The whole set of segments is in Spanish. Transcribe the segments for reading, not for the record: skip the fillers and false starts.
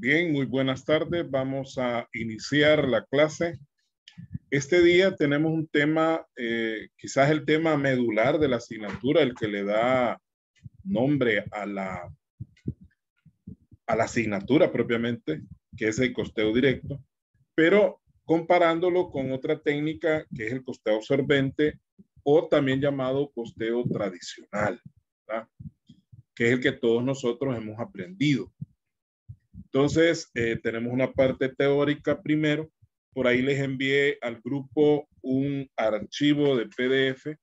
Bien, muy buenas tardes. Vamos a iniciar la clase. Este día tenemos un tema, quizás el tema medular de la asignatura, el que le da nombre a la asignatura propiamente, que es el costeo directo, pero comparándolo con otra técnica que es el costeo absorbente o también llamado costeo tradicional, ¿verdad? Que es el que todos nosotros hemos aprendido. Entonces, tenemos una parte teórica primero. Por ahí les envié al grupo un archivo de PDF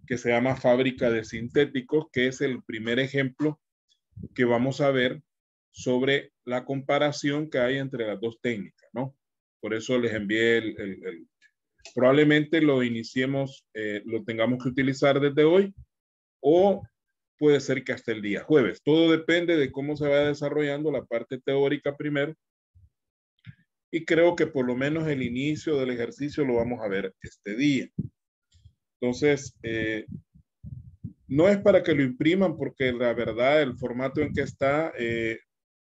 que se llama Fábrica de Sintéticos, que es el primer ejemplo que vamos a ver sobre la comparación que hay entre las dos técnicas, ¿no? Por eso les envié probablemente lo iniciemos, lo tengamos que utilizar desde hoy o puede ser que hasta el día jueves. Todo depende de cómo se vaya desarrollando la parte teórica primero. Y creo que por lo menos el inicio del ejercicio lo vamos a ver este día. Entonces, no es para que lo impriman porque la verdad el formato en que está,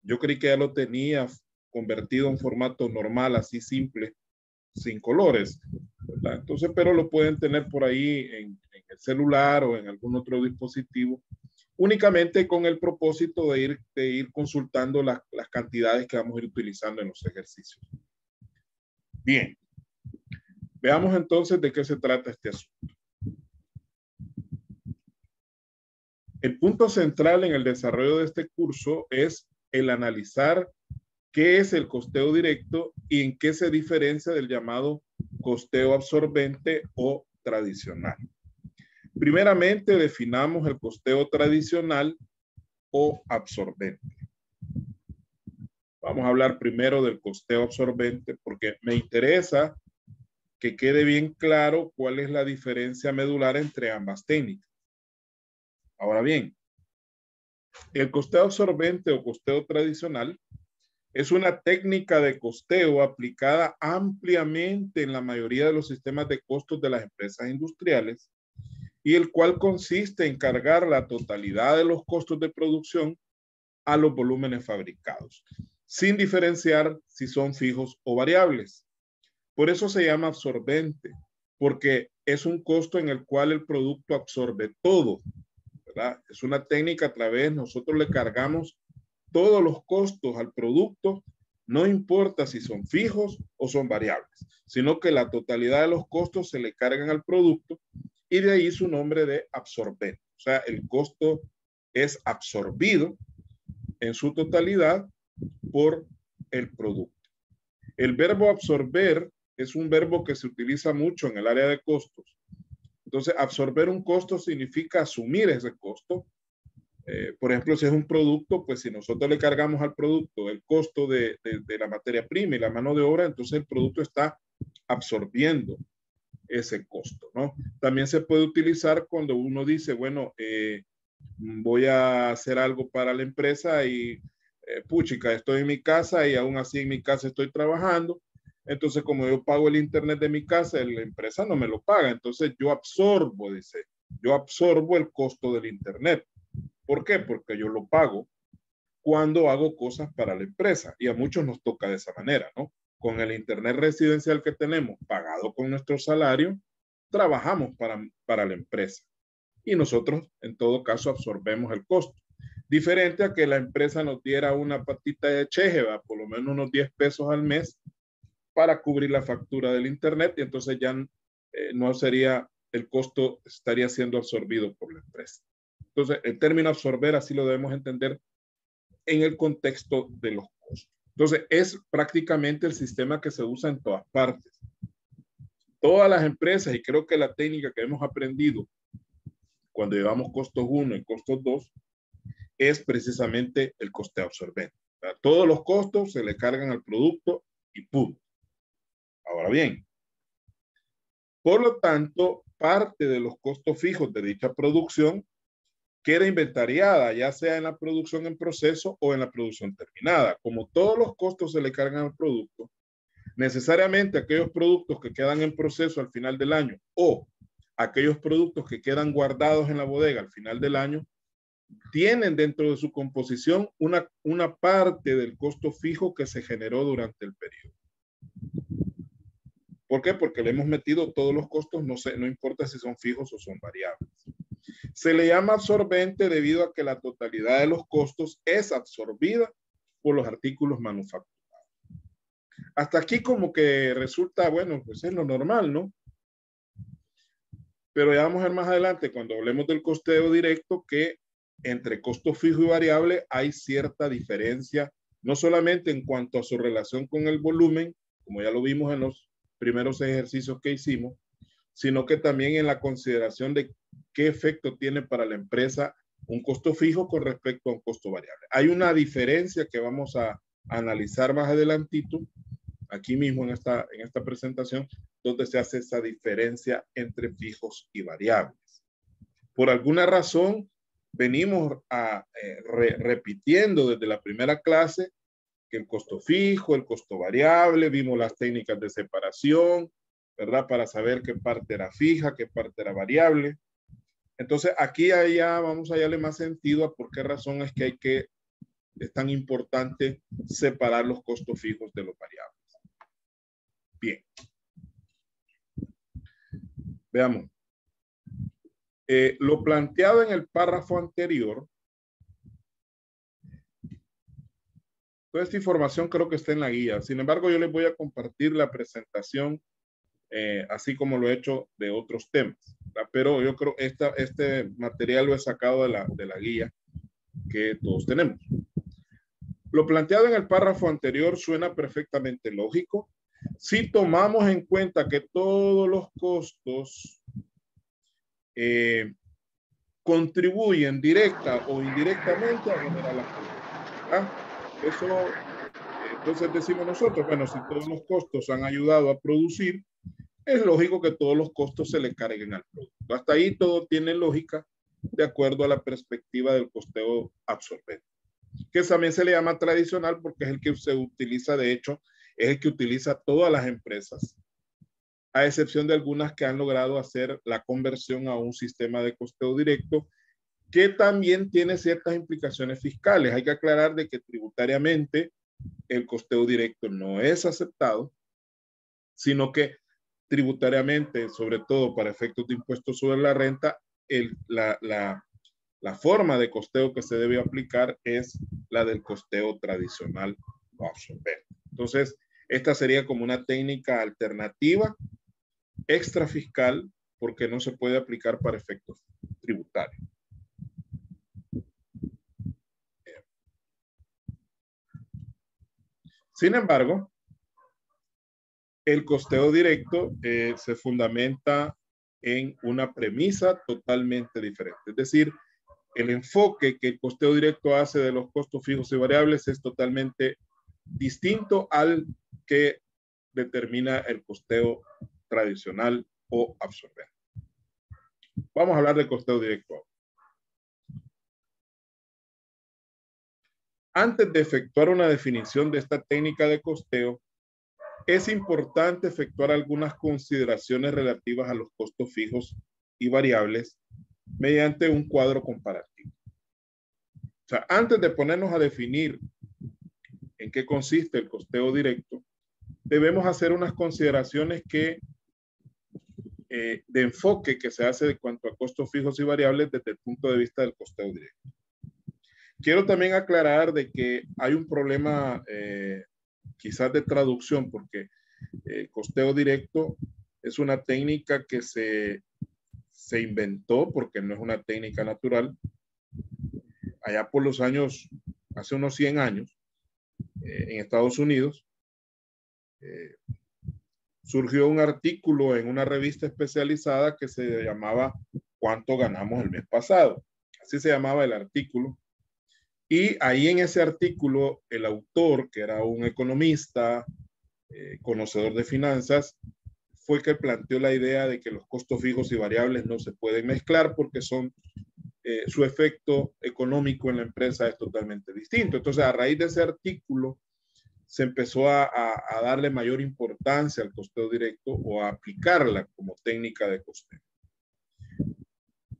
yo creí que ya lo tenía convertido en formato normal, así simple, sin colores, ¿verdad? Entonces, pero lo pueden tener por ahí en el celular o en algún otro dispositivo, únicamente con el propósito de ir consultando las cantidades que vamos a ir utilizando en los ejercicios. Bien, veamos entonces de qué se trata este asunto. El punto central en el desarrollo de este curso es el analizar qué es el costeo directo y en qué se diferencia del llamado costeo absorbente o tradicional. Primeramente, definamos el costeo tradicional o absorbente. Vamos a hablar primero del costeo absorbente porque me interesa que quede bien claro cuál es la diferencia medular entre ambas técnicas. Ahora bien, el costeo absorbente o costeo tradicional es una técnica de costeo aplicada ampliamente en la mayoría de los sistemas de costos de las empresas industriales y el cual consiste en cargar la totalidad de los costos de producción a los volúmenes fabricados, sin diferenciar si son fijos o variables. Por eso se llama absorbente, porque es un costo en el cual el producto absorbe todo, ¿verdad? Es una técnica a través, nosotros le cargamos todos los costos al producto, no importa si son fijos o son variables, sino que la totalidad de los costos se le cargan al producto y de ahí su nombre de absorbente. O sea, el costo es absorbido en su totalidad por el producto. El verbo absorber es un verbo que se utiliza mucho en el área de costos. Entonces, absorber un costo significa asumir ese costo. Por ejemplo, si es un producto, pues si nosotros le cargamos al producto el costo de la materia prima y la mano de obra, entonces el producto está absorbiendo ese costo, ¿no? También se puede utilizar cuando uno dice, bueno, voy a hacer algo para la empresa y puchica, estoy en mi casa y aún así en mi casa estoy trabajando. Entonces, como yo pago el internet de mi casa, la empresa no me lo paga. Entonces, yo absorbo, dice, yo absorbo el costo del internet. ¿Por qué? Porque yo lo pago cuando hago cosas para la empresa. Y a muchos nos toca de esa manera, ¿no? Con el internet residencial que tenemos pagado con nuestro salario, trabajamos para la empresa. Y nosotros, en todo caso, absorbemos el costo. Diferente a que la empresa nos diera una patita de cheje, ¿va? Por lo menos unos 10 pesos al mes para cubrir la factura del internet y entonces ya no sería, el costo estaría siendo absorbido por la empresa. Entonces, el término absorber así lo debemos entender en el contexto de los costos. Entonces, es prácticamente el sistema que se usa en todas partes. Todas las empresas, y creo que la técnica que hemos aprendido cuando llevamos costos 1 y costos 2, es precisamente el costeo absorbente. Todos los costos se le cargan al producto y ¡pum! Ahora bien, por lo tanto, parte de los costos fijos de dicha producción queda inventariada, ya sea en la producción en proceso o en la producción terminada. Como todos los costos se le cargan al producto, necesariamente aquellos productos que quedan en proceso al final del año o aquellos productos que quedan guardados en la bodega al final del año tienen dentro de su composición una parte del costo fijo que se generó durante el periodo. ¿Por qué? Porque le hemos metido todos los costos, no importa si son fijos o son variables. Se le llama absorbente debido a que la totalidad de los costos es absorbida por los artículos manufacturados. Hasta aquí como que resulta, bueno, pues es lo normal, ¿no? Pero ya vamos a ver más adelante, cuando hablemos del costeo directo, que entre costo fijo y variable hay cierta diferencia, no solamente en cuanto a su relación con el volumen, como ya lo vimos en los primeros ejercicios que hicimos, sino que también en la consideración de qué efecto tiene para la empresa un costo fijo con respecto a un costo variable. Hay una diferencia que vamos a analizar más adelantito, aquí mismo en esta presentación, donde se hace esa diferencia entre fijos y variables. Por alguna razón, venimos repitiendo desde la primera clase que el costo fijo, el costo variable, vimos las técnicas de separación, ¿verdad? Para saber qué parte era fija, qué parte era variable. Entonces, aquí ya vamos a darle más sentido a por qué razón es que es tan importante separar los costos fijos de los variables. Bien. Veamos. Lo planteado en el párrafo anterior, toda esta información creo que está en la guía. Sin embargo, yo les voy a compartir la presentación, así como lo he hecho de otros temas. ¿Verdad? Pero yo creo que este material lo he sacado de la guía que todos tenemos. Lo planteado en el párrafo anterior suena perfectamente lógico si tomamos en cuenta que todos los costos contribuyen directa o indirectamente a generar la producción. Eso, entonces decimos nosotros, bueno, si todos los costos han ayudado a producir, es lógico que todos los costos se le carguen al producto. Hasta ahí todo tiene lógica de acuerdo a la perspectiva del costeo absorbente, que también se le llama tradicional porque es el que se utiliza, de hecho, es el que utiliza todas las empresas, a excepción de algunas que han logrado hacer la conversión a un sistema de costeo directo, que también tiene ciertas implicaciones fiscales. Hay que aclarar de que tributariamente el costeo directo no es aceptado, sino que tributariamente, sobre todo para efectos de impuestos sobre la renta, la forma de costeo que se debe aplicar es la del costeo tradicional o absorbente. Entonces, esta sería como una técnica alternativa extra fiscal porque no se puede aplicar para efectos tributarios. Sin embargo, el costeo directo se fundamenta en una premisa totalmente diferente. Es decir, el enfoque que el costeo directo hace de los costos fijos y variables es totalmente distinto al que determina el costeo tradicional o absorbente. Vamos a hablar del costeo directo. Antes de efectuar una definición de esta técnica de costeo, es importante efectuar algunas consideraciones relativas a los costos fijos y variables mediante un cuadro comparativo. O sea, antes de ponernos a definir en qué consiste el costeo directo, debemos hacer unas consideraciones de enfoque que se hace de cuanto a costos fijos y variables desde el punto de vista del costeo directo. Quiero también aclarar de que hay un problema quizás de traducción, porque el costeo directo es una técnica que se inventó, porque no es una técnica natural, allá por los años, hace unos 100 años, en Estados Unidos, surgió un artículo en una revista especializada que se llamaba ¿Cuánto ganamos el mes pasado? Así se llamaba el artículo. Y ahí en ese artículo, el autor, que era un economista, conocedor de finanzas, fue el que planteó la idea de que los costos fijos y variables no se pueden mezclar porque son, su efecto económico en la empresa es totalmente distinto. Entonces, a raíz de ese artículo, se empezó a darle mayor importancia al costeo directo o a aplicarla como técnica de costeo.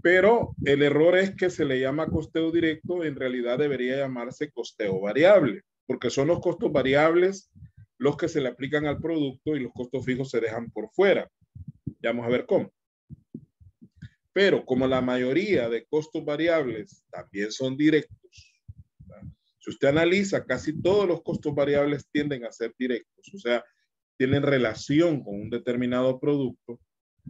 Pero el error es que se le llama costeo directo, en realidad debería llamarse costeo variable, porque son los costos variables los que se le aplican al producto y los costos fijos se dejan por fuera. Ya vamos a ver cómo. Pero como la mayoría de costos variables también son directos, ¿verdad? Si usted analiza, casi todos los costos variables tienden a ser directos, o sea, tienen relación con un determinado producto.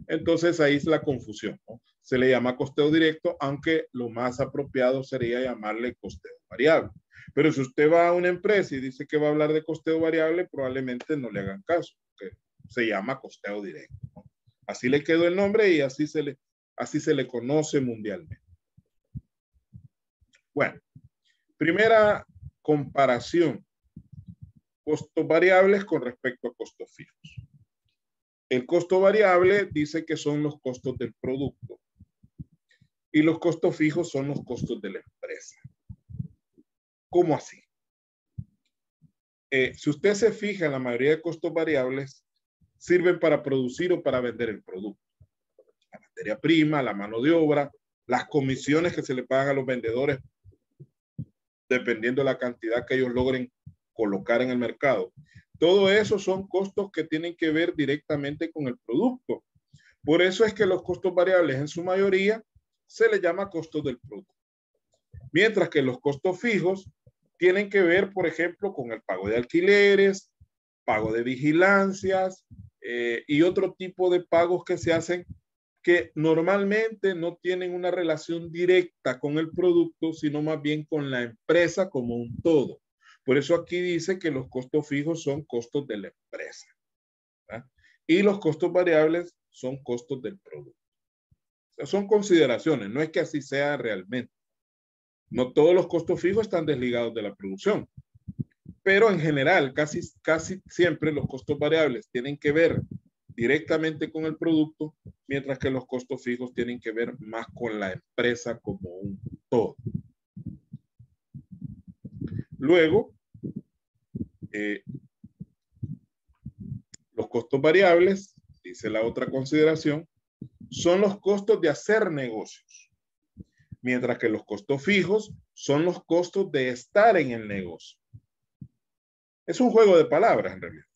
Entonces ahí es la confusión, ¿no? Se le llama costeo directo, aunque lo más apropiado sería llamarle costeo variable. Pero si usted va a una empresa y dice que va a hablar de costeo variable, probablemente no le hagan caso, porque se llama costeo directo, ¿no? Así le quedó el nombre y así se le conoce mundialmente. Bueno, primera comparación, costos variables con respecto a costos fijos. El costo variable dice que son los costos del producto y los costos fijos son los costos de la empresa. ¿Cómo así? Si usted se fija, la mayoría de costos variables sirven para producir o para vender el producto. La materia prima, la mano de obra, las comisiones que se le pagan a los vendedores dependiendo de la cantidad que ellos logren colocar en el mercado. Todo eso son costos que tienen que ver directamente con el producto. Por eso es que los costos variables en su mayoría se les llama costos del producto. Mientras que los costos fijos tienen que ver, por ejemplo, con el pago de alquileres, pago de vigilancias y otro tipo de pagos que se hacen que normalmente no tienen una relación directa con el producto, sino más bien con la empresa como un todo. Por eso aquí dice que los costos fijos son costos de la empresa, ¿verdad? Y los costos variables son costos del producto. O sea, son consideraciones, no es que así sea realmente. No todos los costos fijos están desligados de la producción, pero en general, casi siempre los costos variables tienen que ver directamente con el producto, mientras que los costos fijos tienen que ver más con la empresa como un todo. Luego, los costos variables, dice la otra consideración, son los costos de hacer negocios, mientras que los costos fijos son los costos de estar en el negocio. Es un juego de palabras en realidad,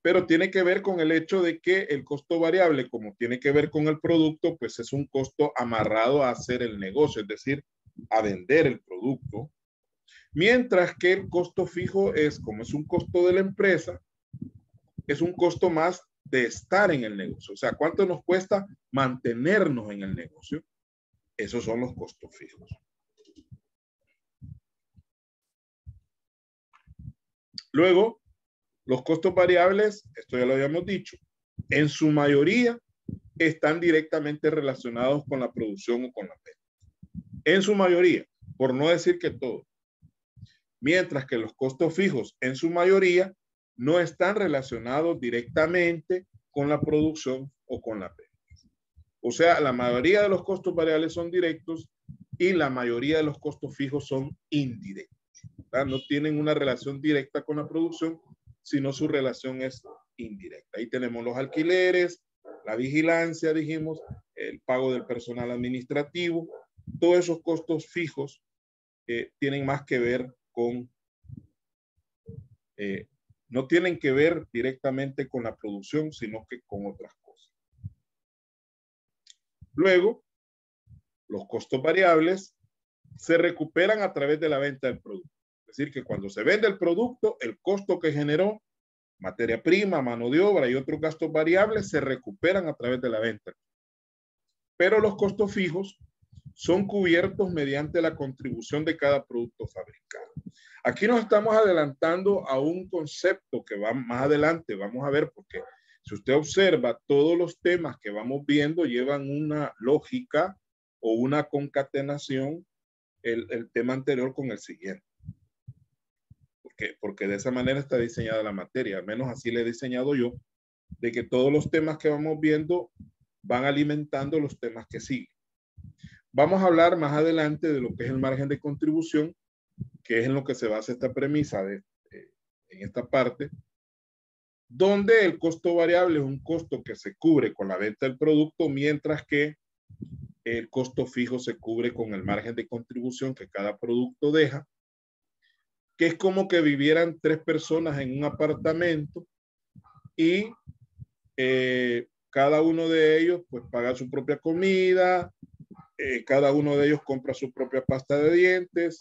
pero tiene que ver con el hecho de que el costo variable, como tiene que ver con el producto, pues es un costo amarrado a hacer el negocio, es decir, a vender el producto, mientras que el costo fijo es, como es un costo de la empresa, es un costo más de estar en el negocio. O sea, ¿cuánto nos cuesta mantenernos en el negocio? Esos son los costos fijos. Luego, los costos variables, esto ya lo habíamos dicho, en su mayoría están directamente relacionados con la producción o con la venta. En su mayoría, por no decir que todo. Mientras que los costos fijos en su mayoría no están relacionados directamente con la producción o con la venta. O sea, la mayoría de los costos variables son directos y la mayoría de los costos fijos son indirectos, ¿verdad? No tienen una relación directa con la producción, sino su relación es indirecta. Ahí tenemos los alquileres, la vigilancia, dijimos, el pago del personal administrativo, todos esos costos fijos tienen más que ver con, no tienen que ver directamente con la producción, sino que con otras cosas. Luego, los costos variables se recuperan a través de la venta del producto. Es decir, que cuando se vende el producto, el costo que generó, materia prima, mano de obra y otros gastos variables, se recuperan a través de la venta. Pero los costos fijos son cubiertos mediante la contribución de cada producto fabricado. Aquí nos estamos adelantando a un concepto que va más adelante, vamos a ver, porque si usted observa, todos los temas que vamos viendo llevan una lógica o una concatenación, el tema anterior con el siguiente. Porque de esa manera está diseñada la materia, al menos así le he diseñado yo, de que todos los temas que vamos viendo van alimentando los temas que siguen. Vamos a hablar más adelante de lo que es el margen de contribución, que es en lo que se basa esta premisa en esta parte, donde el costo variable es un costo que se cubre con la venta del producto, mientras que el costo fijo se cubre con el margen de contribución que cada producto deja, que es como que vivieran 3 personas en un apartamento y cada uno de ellos pues paga su propia comida, cada uno de ellos compra su propia pasta de dientes.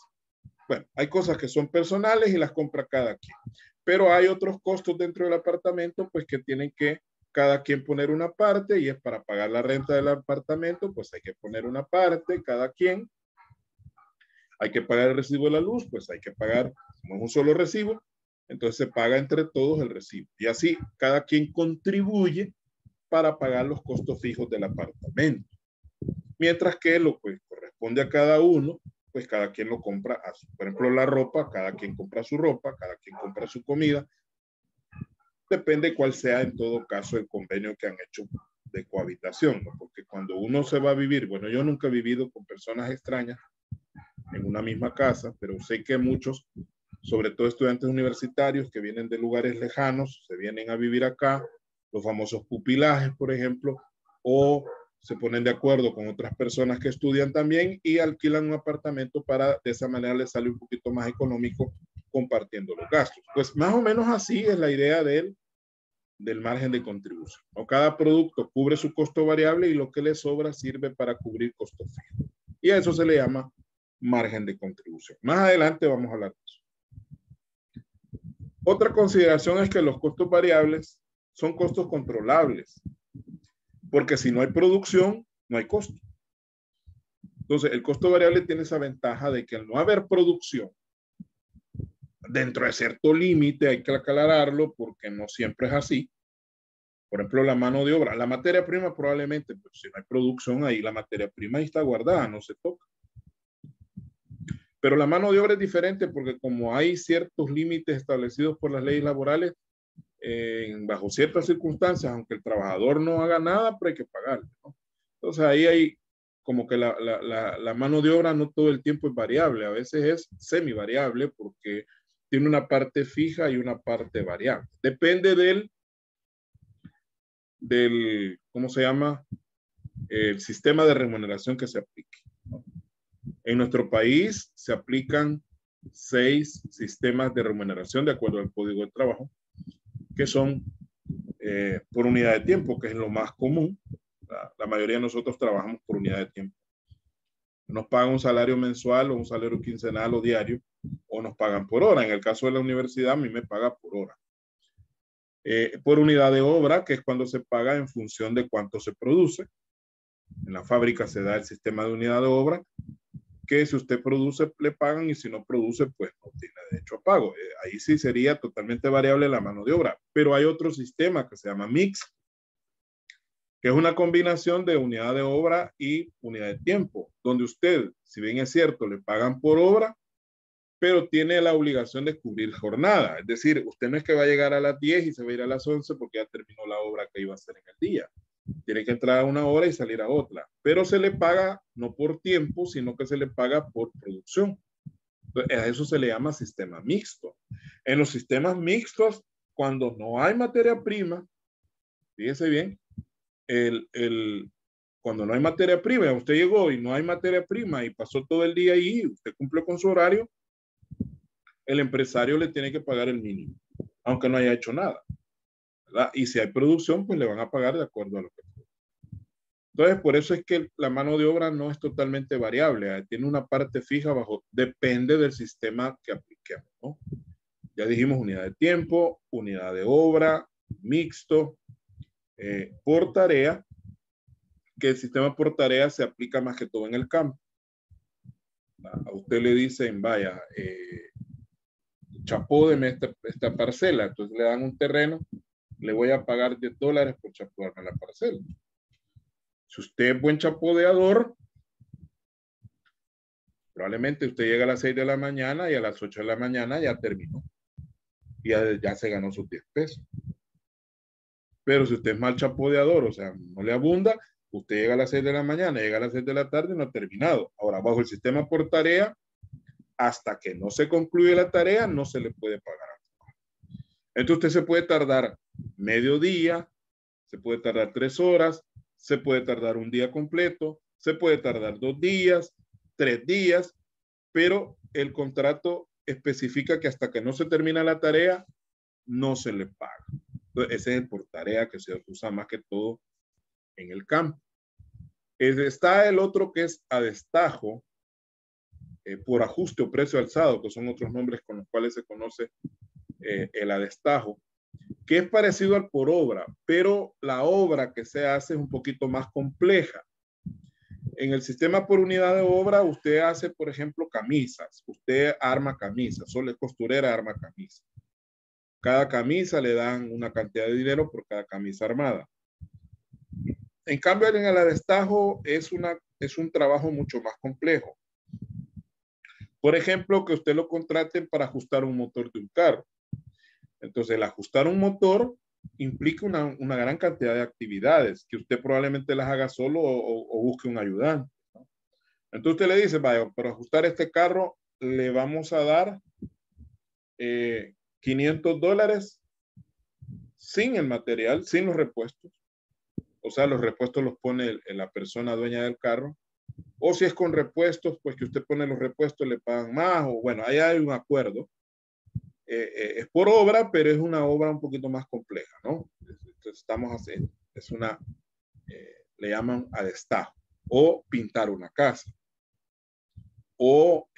Bueno, hay cosas que son personales y las compra cada quien, pero hay otros costos dentro del apartamento pues que tienen que cada quien poner una parte, y es para pagar la renta del apartamento, pues hay que poner una parte cada quien. Hay que pagar el recibo de la luz, pues hay que pagar, como es un solo recibo, entonces se paga entre todos el recibo. Y así cada quien contribuye para pagar los costos fijos del apartamento. Mientras que lo que corresponde a cada uno, pues cada quien lo compra a su, por ejemplo, la ropa, cada quien compra su ropa, cada quien compra su comida. Depende cuál sea en todo caso el convenio que han hecho de cohabitación, ¿no? Porque cuando uno se va a vivir, bueno, yo nunca he vivido con personas extrañas en una misma casa, pero sé que muchos, sobre todo estudiantes universitarios que vienen de lugares lejanos, se vienen a vivir acá, los famosos pupilajes, por ejemplo, o se ponen de acuerdo con otras personas que estudian también y alquilan un apartamento para de esa manera les sale un poquito más económico compartiendo los gastos. Pues más o menos así es la idea del margen de contribución. O cada producto cubre su costo variable y lo que le sobra sirve para cubrir costos fijos. Y a eso se le llama margen de contribución. Más adelante vamos a hablar de eso. Otra consideración es que los costos variables son costos controlables, porque si no hay producción, no hay costo. Entonces, el costo variable tiene esa ventaja de que al no haber producción, dentro de cierto límite, hay que aclararlo porque no siempre es así. Por ejemplo, la mano de obra, la materia prima probablemente, pero si no hay producción, ahí la materia prima está guardada, no se toca. Pero la mano de obra es diferente porque como hay ciertos límites establecidos por las leyes laborales, bajo ciertas circunstancias, aunque el trabajador no haga nada, pero hay que pagarle, ¿no? Entonces ahí hay como que la mano de obra no todo el tiempo es variable, a veces es semivariable porque tiene una parte fija y una parte variable. Depende del ¿cómo se llama? El sistema de remuneración que se aplique, ¿no? En nuestro país se aplican 6 sistemas de remuneración de acuerdo al Código de Trabajo, que son por unidad de tiempo, que es lo más común. La mayoría de nosotros trabajamos por unidad de tiempo. Nos pagan un salario mensual o un salario quincenal o diario, o nos pagan por hora. En el caso de la universidad, a mí me paga por hora. Por unidad de obra, que es cuando se paga en función de cuánto se produce. En la fábrica se da el sistema de unidad de obra, que si usted produce, le pagan, y si no produce, pues no tiene derecho a pago. Ahí sí sería totalmente variable la mano de obra. Pero hay otro sistema que se llama mix, que es una combinación de unidad de obra y unidad de tiempo, donde usted, si bien es cierto, le pagan por obra, pero tiene la obligación de cubrir jornada. Es decir, usted no es que va a llegar a las 10 y se va a ir a las 11 porque ya terminó la obra que iba a hacer en el día. Tiene que entrar a una hora y salir a otra, pero se le paga no por tiempo, sino que se le paga por producción. Entonces, a eso se le llama sistema mixto. En los sistemas mixtos, cuando no hay materia prima, fíjese bien, cuando no hay materia prima, usted llegó y no hay materia prima y pasó todo el día ahí, usted cumple con su horario, el empresario le tiene que pagar el mínimo, aunque no haya hecho nada, ¿verdad? Y si hay producción, pues le van a pagar de acuerdo a lo que fue. Entonces, por eso es que la mano de obra no es totalmente variable, tiene una parte fija bajo, depende del sistema que apliquemos, ¿no? Ya dijimos unidad de tiempo, unidad de obra, mixto, por tarea, que el sistema por tarea se aplica más que todo en el campo. A usted le dicen, vaya, chapódeme esta parcela, entonces le dan un terreno, le voy a pagar $10 por chapodarme la parcela. Si usted es buen chapodeador, probablemente usted llega a las 6 de la mañana y a las 8 de la mañana ya terminó. Y ya se ganó sus 10 pesos. Pero si usted es mal chapodeador, o sea, no le abunda, usted llega a las 6 de la mañana, llega a las 6 de la tarde y no ha terminado. Ahora, bajo el sistema por tarea, hasta que no se concluye la tarea, no se le puede pagar. Entonces usted se puede tardar medio día, se puede tardar 3 horas, se puede tardar un día completo, Se puede tardar 2 días, 3 días, pero el contrato especifica que hasta que no se termina la tarea, no se le paga. Entonces, ese es el por tarea que se usa más que todo en el campo. Está el otro que es a destajo, por ajuste o precio alzado, que son otros nombres con los cuales se conoce el a destajo, que es parecido al por obra, pero la obra que se hace es un poquito más compleja. En el sistema por unidad de obra, usted hace, por ejemplo, camisas. Usted arma camisas, solo es costurera, arma camisas. Cada camisa le dan una cantidad de dinero por cada camisa armada. En cambio, en el adestajo es un trabajo mucho más complejo. Por ejemplo, que usted lo contraten para ajustar un motor de un carro. Entonces, el ajustar un motor implica una gran cantidad de actividades que usted probablemente las haga solo o busque un ayudante, ¿no? Entonces usted le dice, vaya, para ajustar este carro le vamos a dar $500 sin el material, sin los repuestos. O sea, los repuestos los pone la persona dueña del carro. O si es con repuestos, pues que usted pone los repuestos, le pagan más. O bueno, ahí hay un acuerdo. Es por obra, pero es una obra un poquito más compleja, ¿no? Entonces estamos haciendo, le llaman a destajo. O pintar una casa. O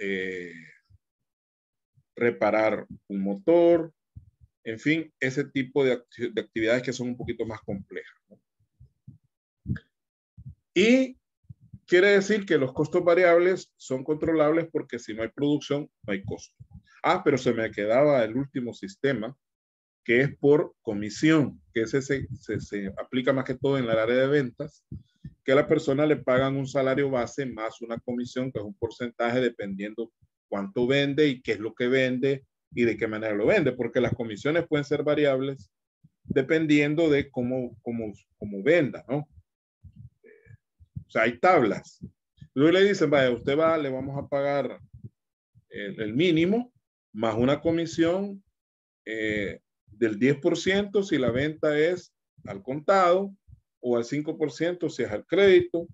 reparar un motor. En fin, ese tipo de actividades que son un poquito más complejas, ¿no? Y quiere decir que los costos variables son controlables porque si no hay producción, no hay costo. Ah, pero se me quedaba el último sistema, que es por comisión, que ese se aplica más que todo en el área de ventas, que a la persona le pagan un salario base más una comisión, que es un porcentaje dependiendo cuánto vende y qué es lo que vende y de qué manera lo vende, porque las comisiones pueden ser variables dependiendo de cómo venda, ¿no? O sea, hay tablas. Luego le dicen, vaya, usted va, le vamos a pagar el mínimo más una comisión del 10% si la venta es al contado o al 5% si es al crédito.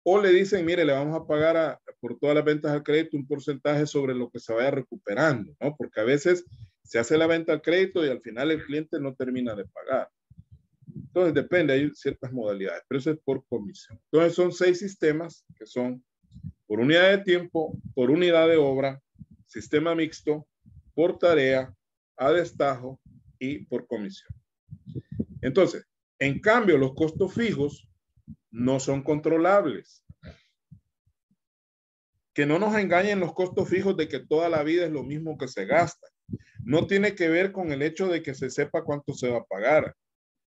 O le dicen, mire, le vamos a pagar por todas las ventas al crédito un porcentaje sobre lo que se vaya recuperando, ¿no? Porque a veces se hace la venta al crédito y al final el cliente no termina de pagar. Entonces depende, hay ciertas modalidades, pero eso es por comisión. Entonces son 6 sistemas que son por unidad de tiempo, por unidad de obra, sistema mixto, por tarea, a destajo y por comisión. Entonces, en cambio, los costos fijos no son controlables. Que no nos engañen los costos fijos de que toda la vida es lo mismo que se gasta. No tiene que ver con el hecho de que se sepa cuánto se va a pagar.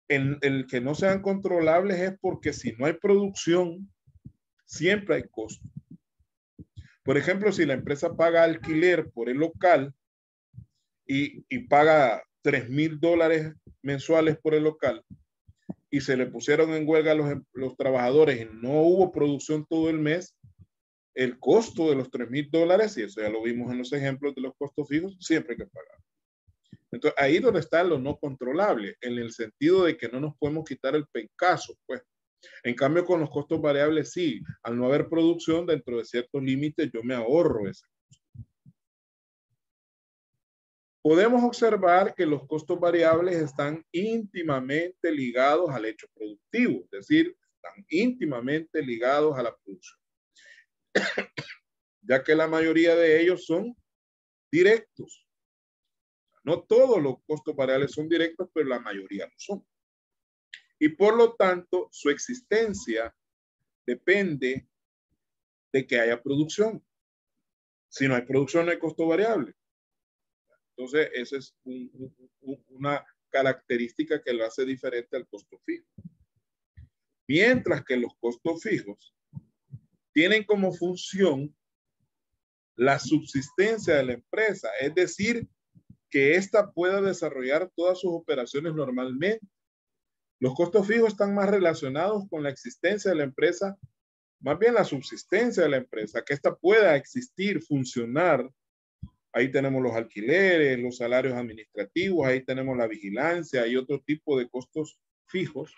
El que no sean controlables es porque si no hay producción, siempre hay costo. Por ejemplo, si la empresa paga alquiler por el local y paga $3,000 mensuales por el local y se le pusieron en huelga los trabajadores y no hubo producción todo el mes, el costo de los $3,000, y eso ya lo vimos en los ejemplos de los costos fijos, siempre hay que pagar. Entonces, ahí es donde está lo no controlable, en el sentido de que no nos podemos quitar el pencazo, pues. En cambio, con los costos variables, sí, al no haber producción dentro de ciertos límites, yo me ahorro ese costo. Podemos observar que los costos variables están íntimamente ligados al hecho productivo, es decir, están íntimamente ligados a la producción, ya que la mayoría de ellos son directos. No todos los costos variables son directos, pero la mayoría no son. Y por lo tanto, su existencia depende de que haya producción. Si no hay producción, no hay costo variable. Entonces, esa es una característica que lo hace diferente al costo fijo. Mientras que los costos fijos tienen como función la subsistencia de la empresa, es decir, que ésta pueda desarrollar todas sus operaciones normalmente. Los costos fijos están más relacionados con la existencia de la empresa, más bien la subsistencia de la empresa, que ésta pueda existir, funcionar. Ahí tenemos los alquileres, los salarios administrativos, ahí tenemos la vigilancia y otro tipo de costos fijos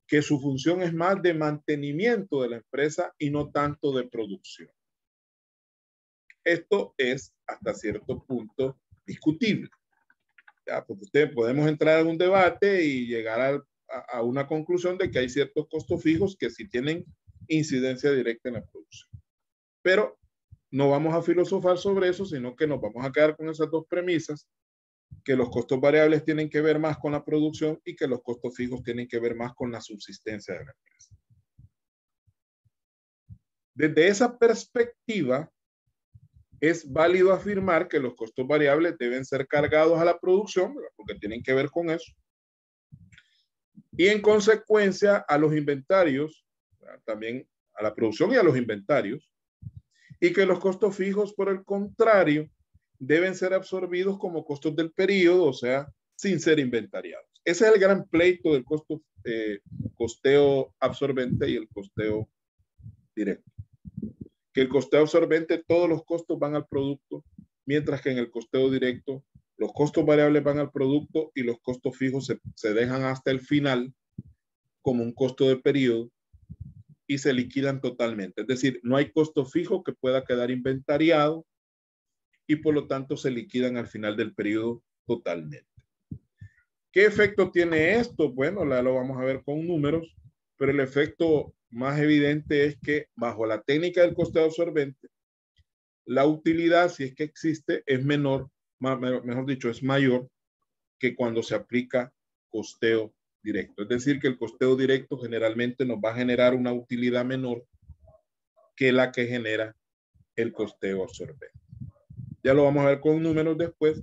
que su función es más de mantenimiento de la empresa y no tanto de producción. Esto es hasta cierto punto discutible. Ya, porque podemos entrar en un debate y llegar a una conclusión de que hay ciertos costos fijos que sí tienen incidencia directa en la producción. Pero no vamos a filosofar sobre eso, sino que nos vamos a quedar con esas dos premisas, que los costos variables tienen que ver más con la producción y que los costos fijos tienen que ver más con la subsistencia de la empresa. Desde esa perspectiva, es válido afirmar que los costos variables deben ser cargados a la producción, porque tienen que ver con eso. Y en consecuencia a los inventarios, también a la producción y a los inventarios, y que los costos fijos, por el contrario, deben ser absorbidos como costos del periodo, o sea, sin ser inventariados. Ese es el gran pleito del costeo absorbente y el costeo directo. Que el costeo absorbente, todos los costos van al producto, mientras que en el costeo directo, los costos variables van al producto y los costos fijos se dejan hasta el final como un costo de periodo y se liquidan totalmente. Es decir, no hay costo fijo que pueda quedar inventariado y por lo tanto se liquidan al final del periodo totalmente. ¿Qué efecto tiene esto? Bueno, lo vamos a ver con números, pero el efecto más evidente es que bajo la técnica del costeo absorbente, la utilidad, si es que existe, es menor, mejor dicho, es mayor que cuando se aplica costeo directo. Es decir, que el costeo directo generalmente nos va a generar una utilidad menor que la que genera el costeo absorbente. Ya lo vamos a ver con números después,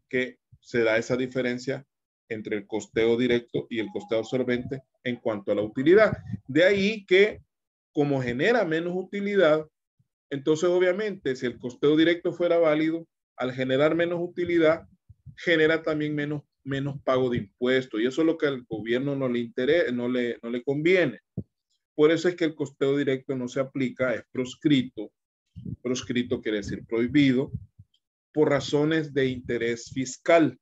que se da esa diferencia entre el costeo directo y el costeo absorbente en cuanto a la utilidad. De ahí que, como genera menos utilidad, entonces obviamente si el costeo directo fuera válido, al generar menos utilidad, genera también menos pago de impuestos, y eso es lo que al gobierno no le interesa, no le conviene. Por eso es que el costeo directo no se aplica, es proscrito. Proscrito quiere decir prohibido, por razones de interés fiscal.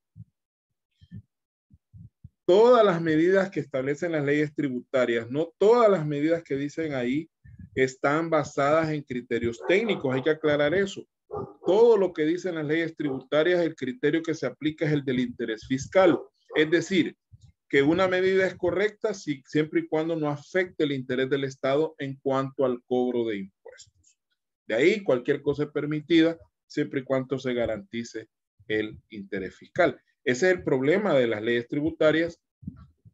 Todas las medidas que establecen las leyes tributarias, no todas las medidas que dicen ahí están basadas en criterios técnicos, hay que aclarar eso. Todo lo que dicen las leyes tributarias, el criterio que se aplica es el del interés fiscal. Es decir, que una medida es correcta siempre y cuando no afecte el interés del Estado en cuanto al cobro de impuestos. De ahí cualquier cosa es permitida siempre y cuando se garantice el interés fiscal. Ese es el problema de las leyes tributarias,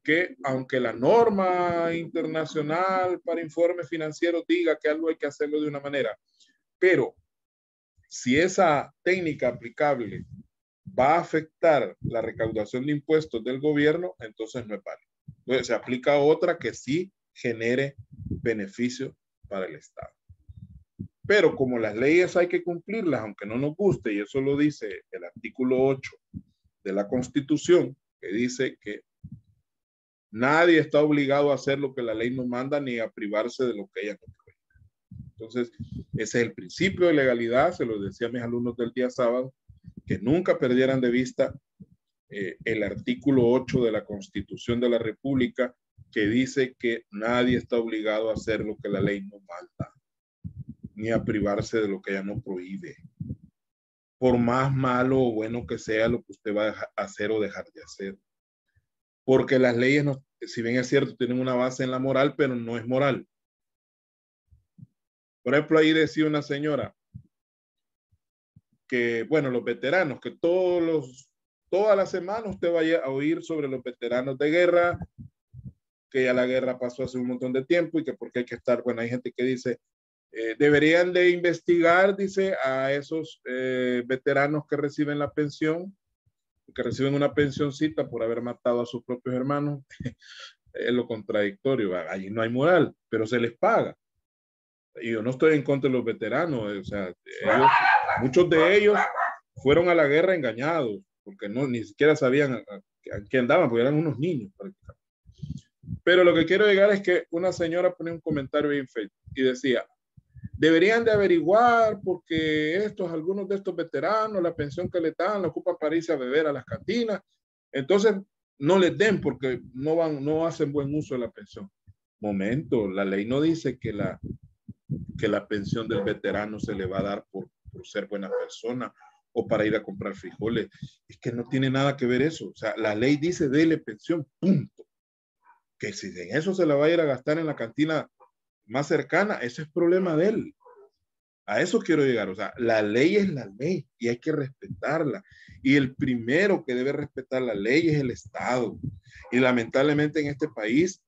que aunque la norma internacional para informes financieros diga que algo hay que hacerlo de una manera, pero si esa técnica aplicable va a afectar la recaudación de impuestos del gobierno, entonces no es válido. Entonces se aplica otra que sí genere beneficio para el Estado. Pero como las leyes hay que cumplirlas, aunque no nos guste, y eso lo dice el artículo 8 de la Constitución, que dice que nadie está obligado a hacer lo que la ley nos manda ni a privarse de lo que ella nos prohíbe. Entonces, ese es el principio de legalidad, se lo decía a mis alumnos del día sábado, que nunca perdieran de vista el artículo 8 de la Constitución de la República, que dice que nadie está obligado a hacer lo que la ley nos manda, ni a privarse de lo que ella no prohíbe, por más malo o bueno que sea lo que usted va a hacer o dejar de hacer. Porque las leyes, no, si bien es cierto, tienen una base en la moral, pero no es moral. Por ejemplo, ahí decía una señora que, bueno, los veteranos, que toda la semana usted vaya a oír sobre los veteranos de guerra, que ya la guerra pasó hace un montón de tiempo y que porque hay que estar, bueno, hay gente que dice, deberían de investigar, dice, a esos veteranos que reciben la pensión, que reciben una pensioncita por haber matado a sus propios hermanos. Es lo contradictorio, allí no hay moral, pero se les paga. Y yo no estoy en contra de los veteranos, o sea, muchos de ellos fueron a la guerra engañados, porque ni siquiera sabían a qué andaban, porque eran unos niños prácticamente. Pero lo que quiero llegar es que una señora ponía un comentario bien feo y decía, deberían de averiguar porque algunos de estos veteranos, la pensión que le dan, la ocupan para irse a beber a las cantinas. Entonces, no les den porque no hacen buen uso de la pensión. Momento, la ley no dice que la pensión del veterano se le va a dar por ser buena persona o para ir a comprar frijoles. Es que no tiene nada que ver eso. O sea, la ley dice dele pensión, punto. Que si en eso se la va a ir a gastar en la cantina más cercana, ese es problema de él. A eso quiero llegar. O sea, la ley es la ley y hay que respetarla. Y el primero que debe respetar la ley es el Estado. Y lamentablemente en este país,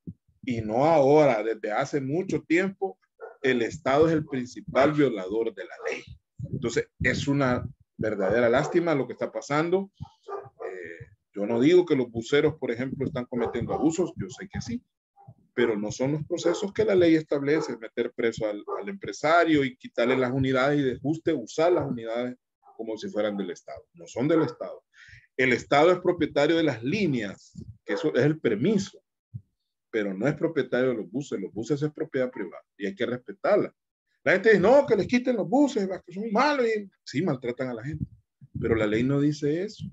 y no ahora, desde hace mucho tiempo, el Estado es el principal violador de la ley. Entonces, es una verdadera lástima lo que está pasando. Yo no digo que los buceros, por ejemplo, están cometiendo abusos, yo sé que sí, pero no son los procesos que la ley establece, meter preso al empresario y quitarle las unidades y de ajuste, usar las unidades como si fueran del Estado. No son del Estado. El Estado es propietario de las líneas, que eso es el permiso, pero no es propietario de los buses es propiedad privada y hay que respetarla. La gente dice, no, que les quiten los buses, que son malos y sí, maltratan a la gente, pero la ley no dice eso.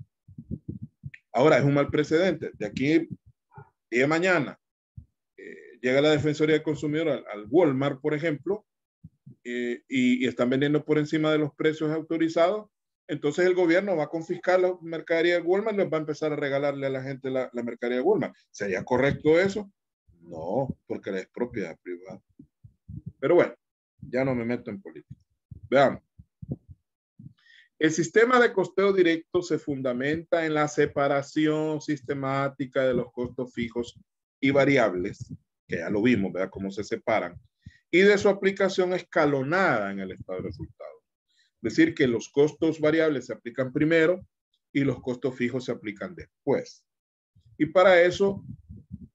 Ahora, es un mal precedente. De aquí, día de mañana, llega la Defensoría del Consumidor al Walmart, por ejemplo, y están vendiendo por encima de los precios autorizados, entonces el gobierno va a confiscar la mercadería de Walmart y les va a empezar a regalarle a la gente la mercadería de Walmart. ¿Sería correcto eso? No, porque es propiedad privada. Pero bueno, ya no me meto en política. Veamos. El sistema de costeo directo se fundamenta en la separación sistemática de los costos fijos y variables, que ya lo vimos, ¿verdad? Cómo se separan, y de su aplicación escalonada en el estado de resultados. Es decir, que los costos variables se aplican primero y los costos fijos se aplican después. Y para eso,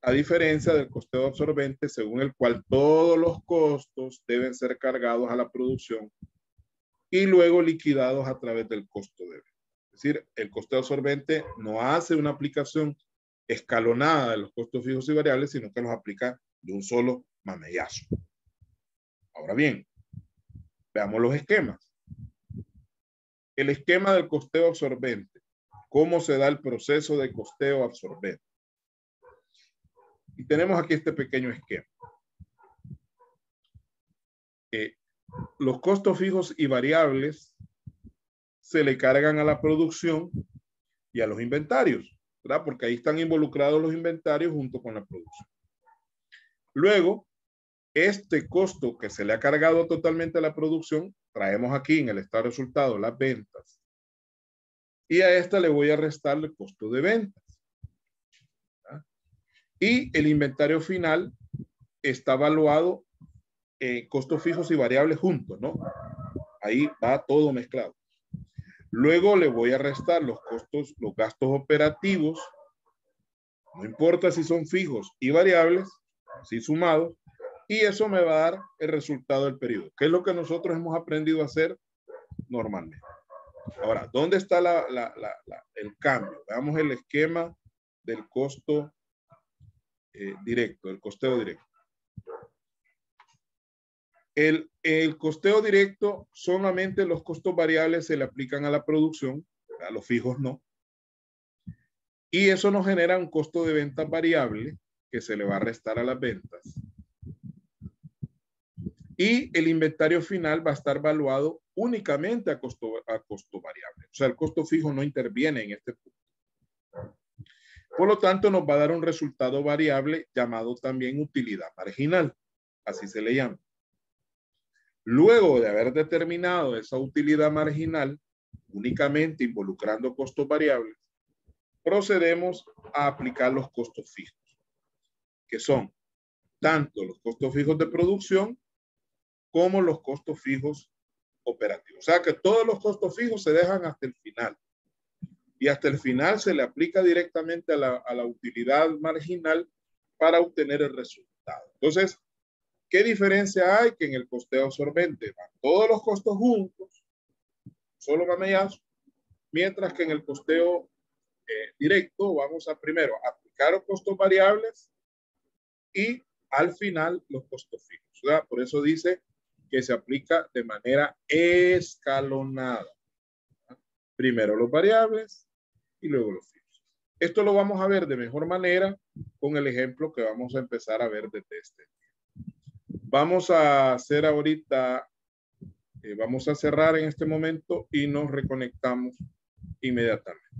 a diferencia del costeo absorbente, según el cual todos los costos deben ser cargados a la producción y luego liquidados a través del costo de venta. Es decir, el costeo absorbente no hace una aplicación escalonada de los costos fijos y variables, sino que los aplica de un solo mamellazo. Ahora bien, veamos los esquemas. El esquema del costeo absorbente. ¿Cómo se da el proceso de costeo absorbente? Y tenemos aquí este pequeño esquema. Los costos fijos y variables se le cargan a la producción y a los inventarios, ¿verdad? Porque ahí están involucrados los inventarios junto con la producción. Luego, este costo que se le ha cargado totalmente a la producción, traemos aquí en el estado de resultados las ventas. Y a esta le voy a restar el costo de ventas. ¿Verdad? Y el inventario final está evaluado en costos fijos y variables juntos, ¿no? Ahí va todo mezclado. Luego le voy a restar los costos, los gastos operativos, no importa si son fijos y variables, así sumados, y eso me va a dar el resultado del periodo, que es lo que nosotros hemos aprendido a hacer normalmente. Ahora, ¿dónde está el cambio? Veamos el esquema del costo directo, el costeo directo. El costeo directo, solamente los costos variables se le aplican a la producción, a los fijos no. Y eso nos genera un costo de ventas variable que se le va a restar a las ventas. Y el inventario final va a estar valuado únicamente a costo variable. O sea, el costo fijo no interviene en este punto. Por lo tanto, nos va a dar un resultado variable llamado también utilidad marginal. Así se le llama. Luego de haber determinado esa utilidad marginal, únicamente involucrando costos variables, procedemos a aplicar los costos fijos, que son tanto los costos fijos de producción como los costos fijos operativos. O sea que todos los costos fijos se dejan hasta el final. Y hasta el final se le aplica directamente a la utilidad marginal para obtener el resultado. Entonces, ¿qué diferencia hay? Que en el costeo absorbente van todos los costos juntos, solo mamellazo, mientras que en el costeo directo vamos a primero aplicar los costos variables y al final los costos fijos. ¿Verdad? Por eso dice que se aplica de manera escalonada. ¿Verdad? Primero los variables y luego los fijos. Esto lo vamos a ver de mejor manera con el ejemplo que vamos a empezar a ver desde este. Vamos a hacer ahorita, vamos a cerrar en este momento y nos reconectamos inmediatamente.